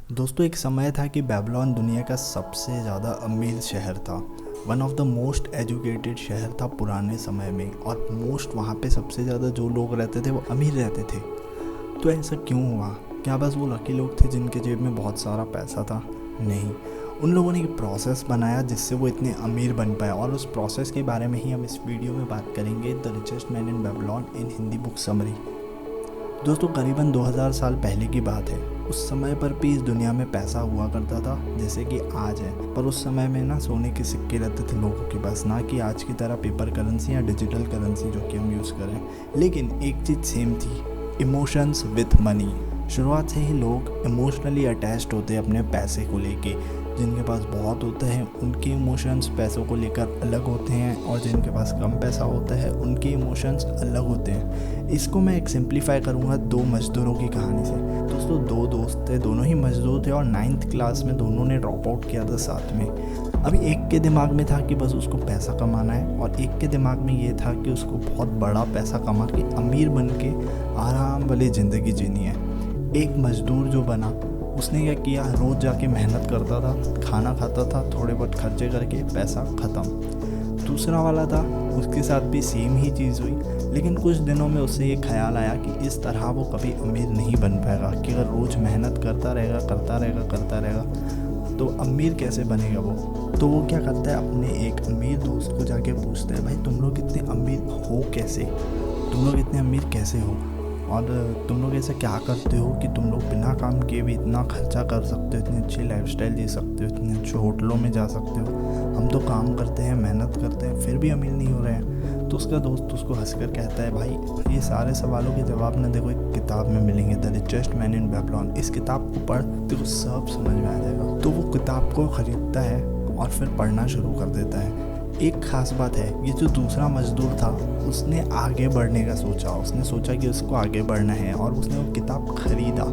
दोस्तों एक समय था कि बेबीलोन दुनिया का सबसे ज़्यादा अमीर शहर था। One of the most educated शहर था पुराने समय में, और मोस्ट वहाँ पे सबसे ज़्यादा जो लोग रहते थे वो अमीर रहते थे। तो ऐसा क्यों हुआ? क्या बस वो लकी लोग थे जिनके जेब में बहुत सारा पैसा था? नहीं, उन लोगों ने एक प्रोसेस बनाया जिससे वो इतने अमीर बन पाए, और उस प्रोसेस के बारे में ही हम इस वीडियो में बात करेंगे। The richest man in Babylon in Hindi book summary. दोस्तों करीबन 2000 साल पहले की बात है। उस समय पर भी इस दुनिया में पैसा हुआ करता था जैसे कि आज है, पर उस समय में ना सोने के सिक्के रहते थे लोगों के पास, ना कि आज की तरह पेपर करेंसी या डिजिटल करेंसी जो कि हम यूज़ करें। लेकिन एक चीज़ सेम थी, इमोशंस विथ मनी। शुरुआत से ही लोग इमोशनली अटैच्ड होते हैं अपने पैसे को लेके। जिनके पास बहुत होता है उनके इमोशंस पैसों को लेकर अलग होते हैं, और जिनके पास कम पैसा होता है उनके इमोशंस अलग होते हैं। इसको मैं एक सिंप्लीफाई करूँगा 2 मज़दूरों की कहानी से। दोस्तों 2 दोस्त थे, दोनों ही मज़दूर थे, और 9th क्लास में दोनों ने ड्रॉप आउट किया था साथ में। अभी एक के दिमाग में था कि बस उसको पैसा कमाना है, और एक के दिमाग में ये था कि उसको बहुत बड़ा पैसा कमा के अमीर बन के आराम वाली ज़िंदगी जीनी है। एक मज़दूर जो बना उसने क्या किया, रोज़ जाके मेहनत करता था, खाना खाता था, थोड़े बहुत खर्चे करके पैसा ख़त्म। दूसरा वाला था, उसके साथ भी सेम ही चीज़ हुई, लेकिन कुछ दिनों में उसे ये ख्याल आया कि इस तरह वो कभी अमीर नहीं बन पाएगा, कि अगर रोज़ मेहनत करता रहेगा तो अमीर कैसे बनेगा वो। तो वो क्या करता है, अपने एक अमीर दोस्त को जाके पूछता है, भाई तुम लोग इतने अमीर हो कैसे, तुम लोग इतने अमीर कैसे हो, और तुम लोग ऐसा क्या करते हो कि तुम लोग बिना काम किए भी इतना खर्चा कर सकते हो, इतनी अच्छी लाइफस्टाइल जी सकते हो, इतने अच्छे होटलों में जा सकते हो। हम तो काम करते हैं, मेहनत करते हैं, फिर भी अमीर नहीं हो रहे हैं। तो उसका दोस्त उसको हंसकर कहता है, भाई ये सारे सवालों के जवाब ना देखो एक किताब में मिलेंगे, the richest man in Babylon. इस किताब को पढ़, देखो सब समझ में आ जाएगा। तो वो किताब को ख़रीदता है और फिर पढ़ना शुरू कर देता है। एक ख़ास बात है, ये जो दूसरा मज़दूर था उसने आगे बढ़ने का सोचा, उसने सोचा कि उसको आगे बढ़ना है, और उसने वो किताब ख़रीदा,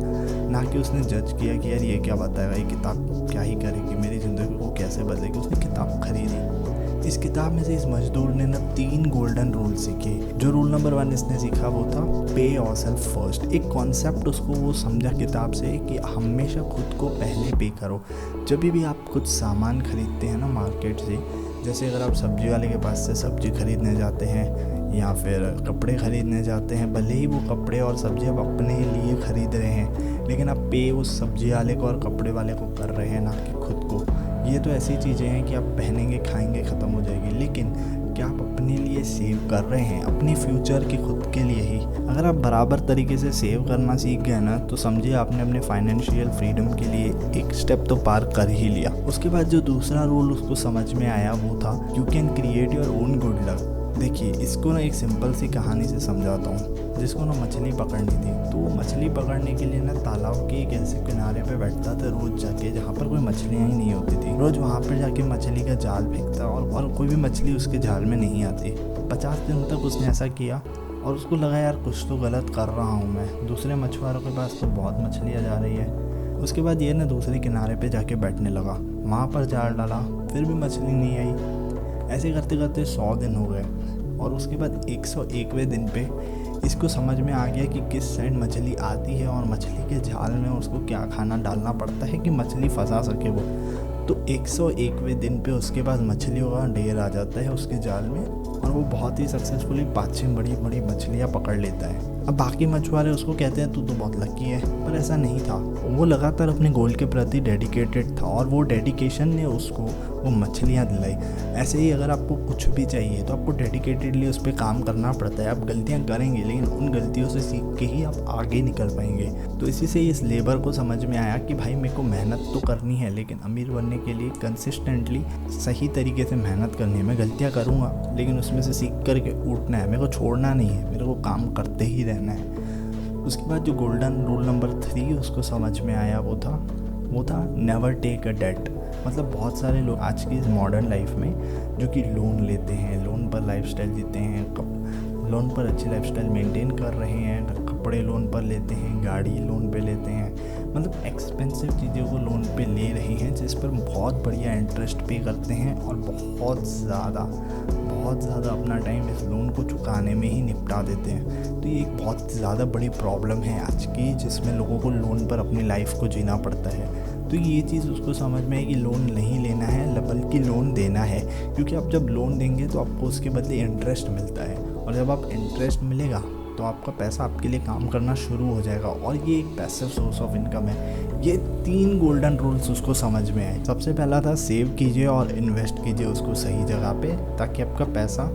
ना कि उसने जज किया कि यार ये क्या बताएगा, ये किताब क्या ही करेगी, मेरी ज़िंदगी को कैसे बदलेगी। उसने किताब खरीदी। इस किताब में से इस मज़दूर ने ना 3 गोल्डन रूल सीखे। जो रूल नंबर 1 इसने सीखा वो था पे योरसेल्फ फर्स्ट। एक कॉन्सेप्ट उसको वो समझा किताब से कि हमेशा खुद को पहले पे करो। जब भी आप कुछ सामान खरीदते हैं ना मार्केट से, जैसे अगर आप सब्जी वाले के पास से सब्जी खरीदने जाते हैं या फिर कपड़े ख़रीदने जाते हैं, भले ही वो कपड़े और सब्जी आप अपने लिए ख़रीद रहे हैं, लेकिन आप पे उस सब्जी वाले को और कपड़े वाले को कर रहे हैं, ना कि खुद को। ये तो ऐसी चीज़ें हैं कि आप पहनेंगे, खाएंगे, ख़त्म हो जाएगी, लेकिन क्या आप अपने लिए सेव कर रहे हैं, अपने फ्यूचर के खुद के लिए ही? अगर आप बराबर तरीके से सेव करना सीख गए ना, तो समझिए आपने अपने फाइनेंशियल फ्रीडम के लिए एक स्टेप तो पार कर ही लिया। उसके बाद जो दूसरा रूल उसको समझ में आया वो था, you can create your own good luck. देखिए इसको ना एक सिंपल सी कहानी से समझाता हूँ। जिसको ना मछली पकड़नी थी, तो वो मछली पकड़ने के लिए ना तालाब के एक ऐसे किनारे पे बैठता था रोज़ जाके, जहाँ पर कोई मछलियाँ ही नहीं होती थी। रोज़ वहाँ पर जाके मछली का जाल फेंकता, और कोई भी मछली उसके जाल में नहीं आती। 50 दिन तक उसने ऐसा किया, और उसको लगा यार कुछ तो गलत कर रहा हूँ मैं, दूसरे मछुआरों के पास तो बहुत मछलियाँ जा रही है। उसके बाद ये ना दूसरे किनारे पे जाके बैठने लगा, वहाँ पर जाल डाला, फिर भी मछली नहीं आई। ऐसे करते करते 100 दिन हो गए, और उसके बाद 101वें दिन पे इसको समझ में आ गया कि किस साइड मछली आती है, और मछली के जाल में उसको क्या खाना डालना पड़ता है कि मछली फंसा सके वो। तो 101वें दिन पे उसके पास मछलियों का ढेर आ जाता है उसके जाल में, और वो बहुत ही सक्सेसफुली 5-6 बड़ी बड़ी मछलियाँ पकड़ लेता है। अब बाकी मछुआरे उसको कहते हैं तू तो बहुत लकी है, पर ऐसा नहीं था। वो लगातार अपने गोल के प्रति डेडिकेटेड था, और वो डेडिकेशन ने उसको वो मछलियाँ दिलाई। ऐसे ही अगर आपको कुछ भी चाहिए तो आपको डेडिकेटेडली उस पर काम करना पड़ता है। आप गलतियाँ करेंगे, लेकिन उन गलतियों से सीख के ही आप आगे निकल पाएंगे। तो इसी से इस लेबर को समझ में आया कि भाई मेरे को मेहनत तो करनी है, लेकिन अमीर बनने के लिए कंसिस्टेंटली सही तरीके से मेहनत करनी है। मैं गलतियाँ करूँगा, लेकिन उसमें से सीख करके उठना है, मेरे को छोड़ना नहीं है, मेरे को काम करते ही रहना है। उसके बाद जो गोल्डन रूल नंबर 3 उसको समझ में आया वो था नेवर टेक अ डेट। मतलब बहुत सारे लोग आज की इस मॉडर्न लाइफ में जो कि लोन लेते हैं, लोन पर लाइफस्टाइल जीते हैं, लोन पर अच्छी लाइफस्टाइल मेंटेन कर रहे हैं, कपड़े लोन पर लेते हैं, गाड़ी लोन पे लेते हैं, मतलब एक्सपेंसिव चीज़ों को लोन पे ले रहे हैं, जिस पर बहुत बढ़िया इंटरेस्ट पे करते हैं, और बहुत बहुत ज़्यादा अपना टाइम इस लोन को चुकाने में ही निपटा देते हैं। तो ये एक बहुत ज़्यादा बड़ी प्रॉब्लम है आज की, जिसमें लोगों को लोन पर अपनी लाइफ को जीना पड़ता है। तो ये चीज़ उसको समझ में है कि लोन नहीं लेना है बल्कि लोन देना है, क्योंकि आप जब लोन देंगे तो आपको उसके बदले इंटरेस्ट मिलता है, और जब आप इंटरेस्ट मिलेगा तो आपका पैसा आपके लिए काम करना शुरू हो जाएगा, और ये एक पैसिव सोर्स ऑफ इनकम है। ये 3 गोल्डन रूल्स उसको समझ में आए। सबसे पहला था सेव कीजिए और इन्वेस्ट कीजिए उसको सही जगह पे, ताकि आपका पैसा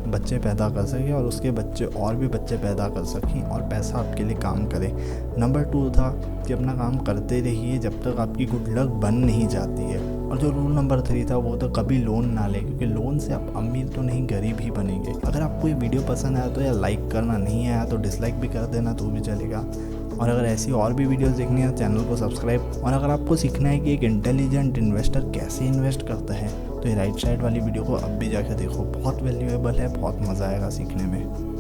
बच्चे पैदा कर सके और उसके बच्चे और भी बच्चे पैदा कर सकें और पैसा आपके लिए काम करे। नंबर 2 था कि अपना काम करते रहिए जब तक आपकी गुड लक बन नहीं जाती है। और जो रूल नंबर 3 था वो तो कभी लोन ना लें, क्योंकि लोन से आप अमीर तो नहीं गरीब ही बनेंगे। अगर आपको ये वीडियो पसंद आया तो या लाइक करना, नहीं आया तो डिसलाइक भी कर देना, तो भी चलेगा। और अगर ऐसी और भी वीडियोस देखनी है चैनल को सब्सक्राइब। और अगर आपको सीखना है कि एक इंटेलिजेंट इन्वेस्टर कैसे इन्वेस्ट करता है, तो ये राइट साइड वाली वीडियो को अब भी जाकर देखो, बहुत वैल्यूएबल है, बहुत मज़ा आएगा सीखने में।